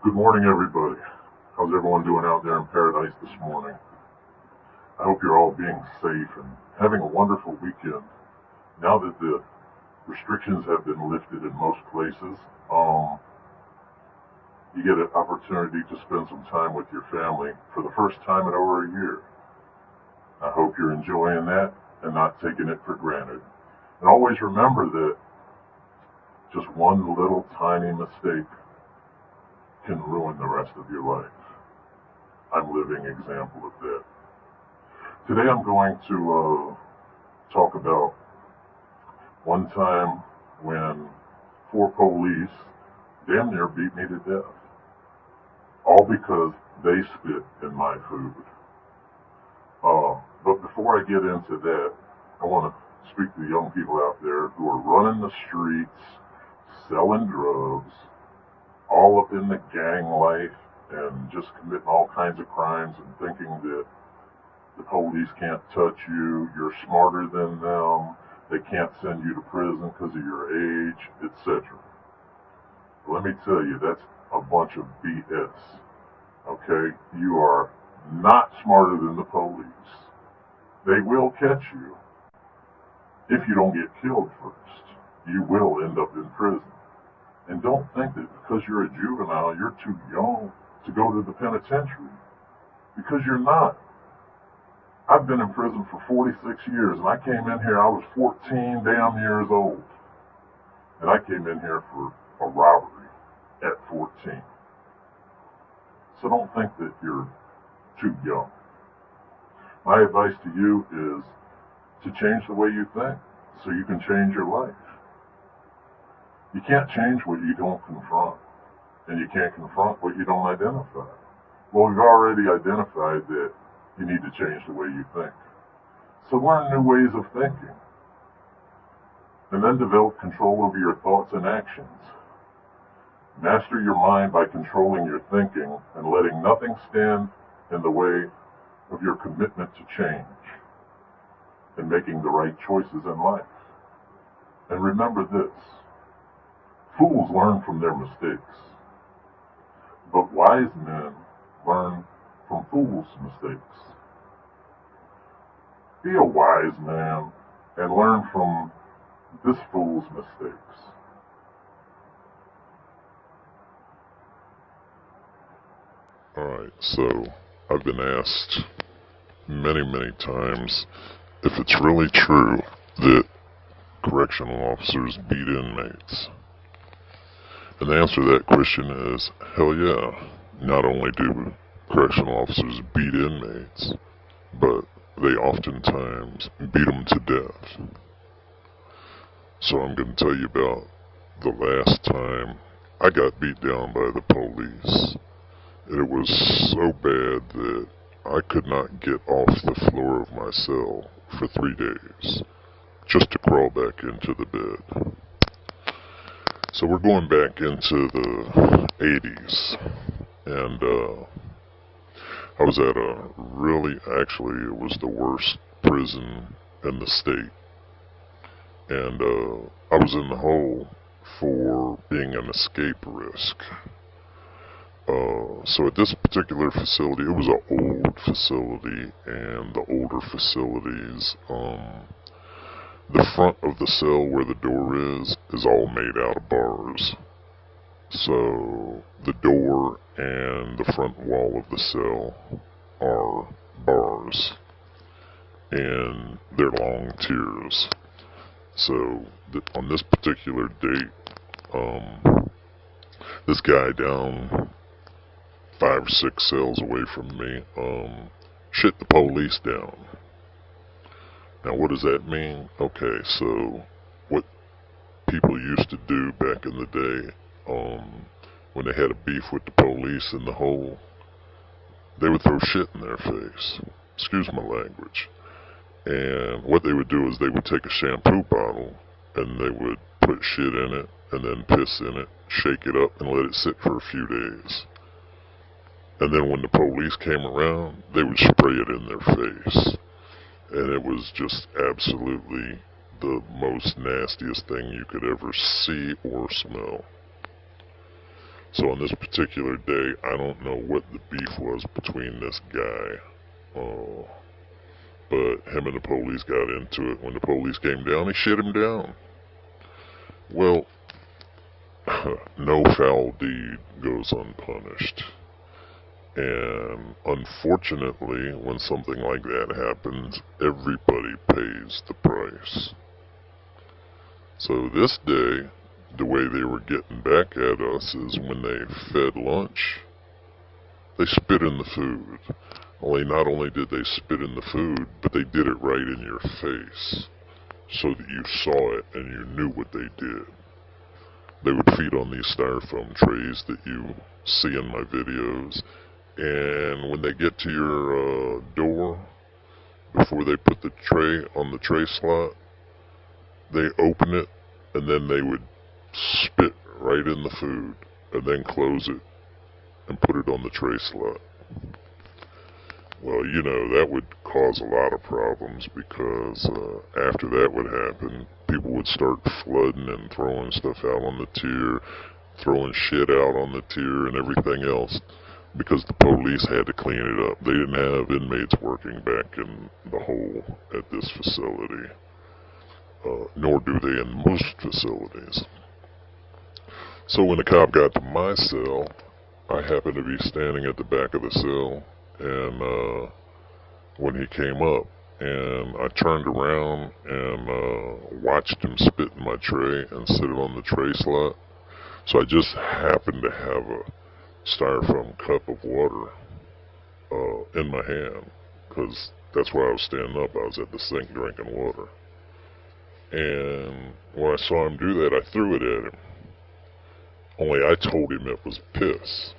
Good morning, everybody. How's everyone doing out there in paradise this morning? I hope you're all being safe and having a wonderful weekend. Now that the restrictions have been lifted in most places, you get an opportunity to spend some time with your family for the first time in over a year. I hope you're enjoying that and not taking it for granted. And always remember that just one little tiny mistake can ruin the rest of your life. I'm a living example of that. Today I'm going to talk about one time when 4 police damn near beat me to death. All because they spit in my food. But before I get into that, I want to speak to the young people out there who are running the streets, selling drugs, all up in the gang life and just committing all kinds of crimes and thinking that the police can't touch you, you're smarter than them, they can't send you to prison because of your age, etc. Let me tell you, that's a bunch of BS. Okay? You are not smarter than the police. They will catch you if you don't get killed first. You will end up in prison. And don't think that because you're a juvenile, you're too young to go to the penitentiary. Because you're not. I've been in prison for 46 years, and I came in here, I was 14 damn years old. And I came in here for a robbery at 14. So don't think that you're too young. My advice to you is to change the way you think so you can change your life. You can't change what you don't confront, and you can't confront what you don't identify. Well, we've already identified that you need to change the way you think. So learn new ways of thinking, and then develop control over your thoughts and actions. Master your mind by controlling your thinking and letting nothing stand in the way of your commitment to change and making the right choices in life. And remember this. Fools learn from their mistakes, but wise men learn from fools' mistakes. Be a wise man and learn from this fool's mistakes. Alright, so I've been asked many times if it's really true that correctional officers beat inmates. And the answer to that question is, hell yeah. Not only do correctional officers beat inmates, but they oftentimes beat them to death. So I'm going to tell you about the last time I got beat down by the police. It was so bad that I could not get off the floor of my cell for 3 days, just to crawl back into the bed. So we're going back into the 80s, and I was at actually it was the worst prison in the state, and I was in the hole for being an escape risk. So at this particular facility, it was an old facility, and the older facilities, the front of the cell where the door is all made out of bars. So the door and the front wall of the cell are bars, and they're long tiers. So on this particular date, this guy down 5 or 6 cells away from me, shit the police down. Now what does that mean? Okay, so what people used to do back in the day, when they had a beef with the police in the hole, they would throw shit in their face. Excuse my language. And what they would do is they would take a shampoo bottle and they would put shit in it and then piss in it, shake it up and let it sit for a few days. And then when the police came around, they would spray it in their face. And it was just absolutely the most nastiest thing you could ever see or smell. So on this particular day, I don't know what the beef was between this guy, but him and the police got into it. When the police came down, they shit him down. Well, no foul deed goes unpunished. And unfortunately, when something like that happens, everybody pays the price. So this day, the way they were getting back at us is when they fed lunch, they spit in the food. Only not only did they spit in the food, but they did it right in your face, so that you saw it and you knew what they did. They would feed on these styrofoam trays that you see in my videos, and when they get to your door, before they put the tray on the tray slot, they open it, and then they would spit right in the food, and then close it, and put it on the tray slot. Well, that would cause a lot of problems, because after that would happen, people would start flooding and throwing stuff out on the tier, throwing shit out on the tier and everything else, because the police had to clean it up. They didn't have inmates working back in the hole at this facility, nor do they in most facilities. So when the cop got to my cell, I happened to be standing at the back of the cell, and when he came up, and I turned around and watched him spit in my tray and sit it on the tray slot. So I just happened to have a styrofoam cup of water in my hand, because that's where I was standing up. I was at the sink drinking water. And when I saw him do that, I threw it at him. Only I told him it was piss.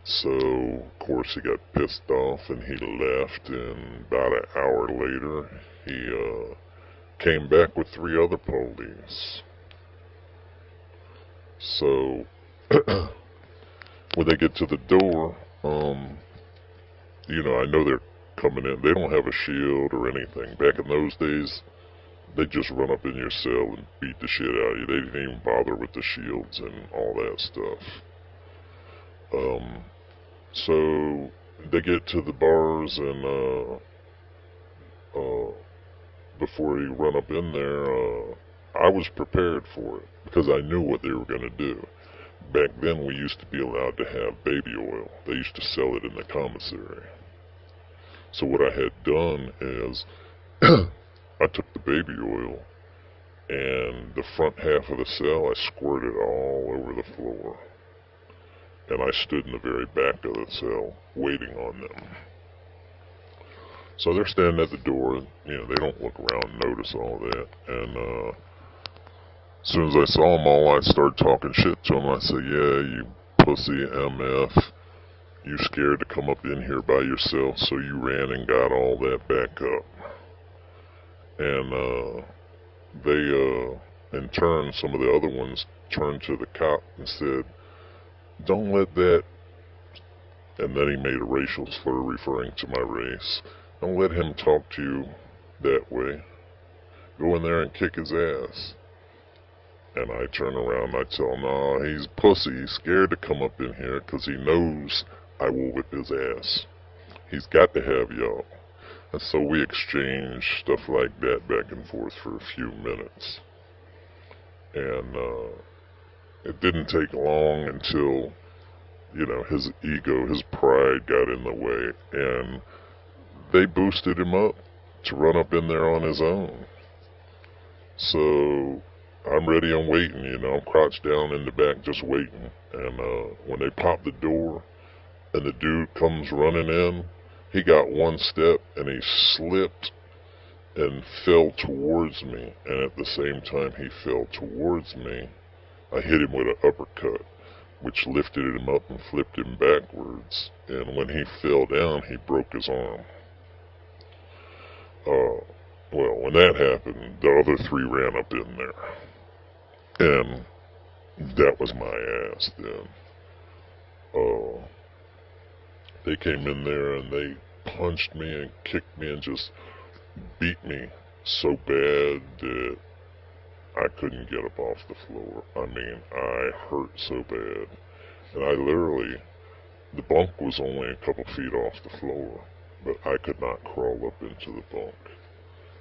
So, of course, he got pissed off and he left, and about an hour later, he came back with 3 other police. So, when they get to the door, I know they're coming in. They don't have a shield or anything. Back in those days, they just run up in your cell and beat the shit out of you. They didn't even bother with the shields and all that stuff. So they get to the bars, and before you run up in there, I was prepared for it, because I knew what they were going to do. Back then, we used to be allowed to have baby oil. They used to sell it in the commissary. So what I had done is, I took the baby oil, and the front half of the cell, I squirted all over the floor. And I stood in the very back of the cell, waiting on them. So they're standing at the door, they don't look around and notice all that. And as soon as I saw them all, I started talking shit to them. I said, yeah, you pussy MF, you scared to come up in here by yourself, so you ran and got all that back up. And they, in turn, some of the other ones turned to the cop and said, don't let that, and then he made a racial slur referring to my race. Don't let him talk to you that way. Go in there and kick his ass. And I turn around and I tell him, no, he's a pussy. He's scared to come up in here because he knows I will whip his ass. He's got to have y'all. And so we exchanged stuff like that back and forth for a few minutes. And it didn't take long until, his ego, his pride got in the way, and they boosted him up to run up in there on his own. So I'm ready, I'm waiting, I'm crouched down in the back just waiting. And when they pop the door and the dude comes running in, he got one step and he slipped and fell towards me. And at the same time he fell towards me, I hit him with an uppercut, which lifted him up and flipped him backwards. And when he fell down, he broke his arm. Well, when that happened, the other 3 ran up in there. And that was my ass then. They came in there and they punched me and kicked me and just beat me so bad that I couldn't get up off the floor. I mean, I hurt so bad. And I literally, the bunk was only a couple feet off the floor, but I could not crawl up into the bunk.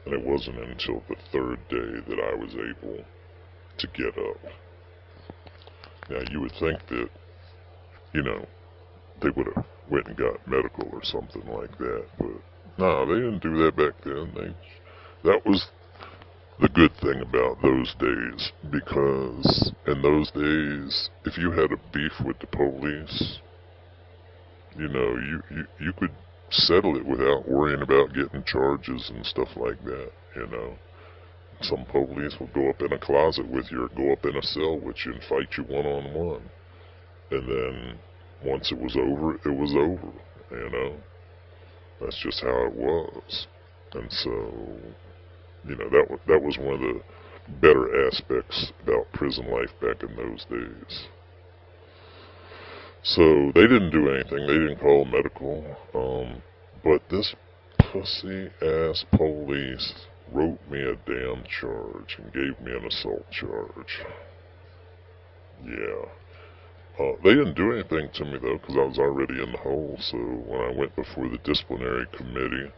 And it wasn't until the third day that I was able to get up. Now, you would think that, they would have went and got medical or something like that, but no, they didn't do that back then. That was the good thing about those days, because in those days, if you had a beef with the police, you could settle it without worrying about getting charges and stuff like that. Some police will go up in a closet with you or go up in a cell with you and fight you one-on-one. And then once it was over, it was over. That's just how it was. And so, that was one of the better aspects about prison life back in those days. So they didn't do anything. They didn't call medical. But this pussy-ass police wrote me a damn charge and gave me an assault charge. Yeah. They didn't do anything to me, though, because I was already in the hole. So when I went before the disciplinary committee,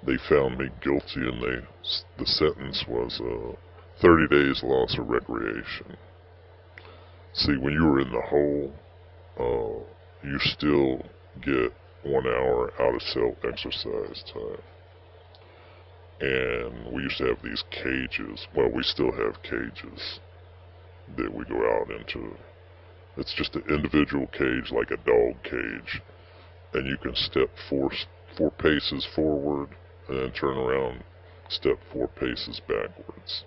they found me guilty, and the sentence was 30 days loss of recreation. See, when you were in the hole, you still get 1 hour out of cell exercise time. And we used to have these cages. Well, we still have cages that we go out into. It's just an individual cage, like a dog cage. And you can step four paces forward and then turn around, step 4 paces backwards.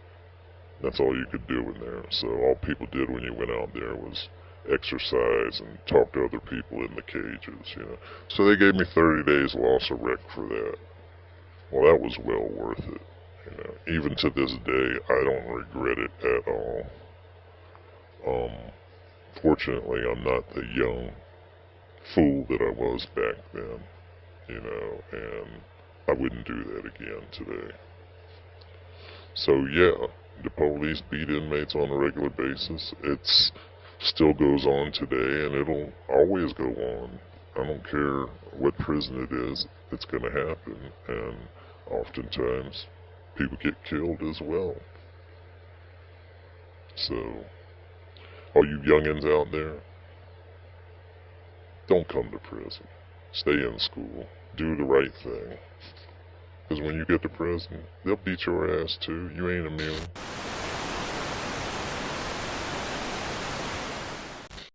That's all you could do in there. So all people did when you went out there was exercise and talk to other people in the cages, So they gave me 30 days loss of rec for that. Well, that was well worth it, Even to this day, I don't regret it at all. Fortunately, I'm not the young fool that I was back then, and I wouldn't do that again today. So yeah, the police beat inmates on a regular basis. It still goes on today, and it'll always go on. I don't care what prison it is, it's gonna happen, and oftentimes people get killed as well. So, all you youngins out there, don't come to prison. Stay in school. Do the right thing. Because when you get to prison, they'll beat your ass too. You ain't immune.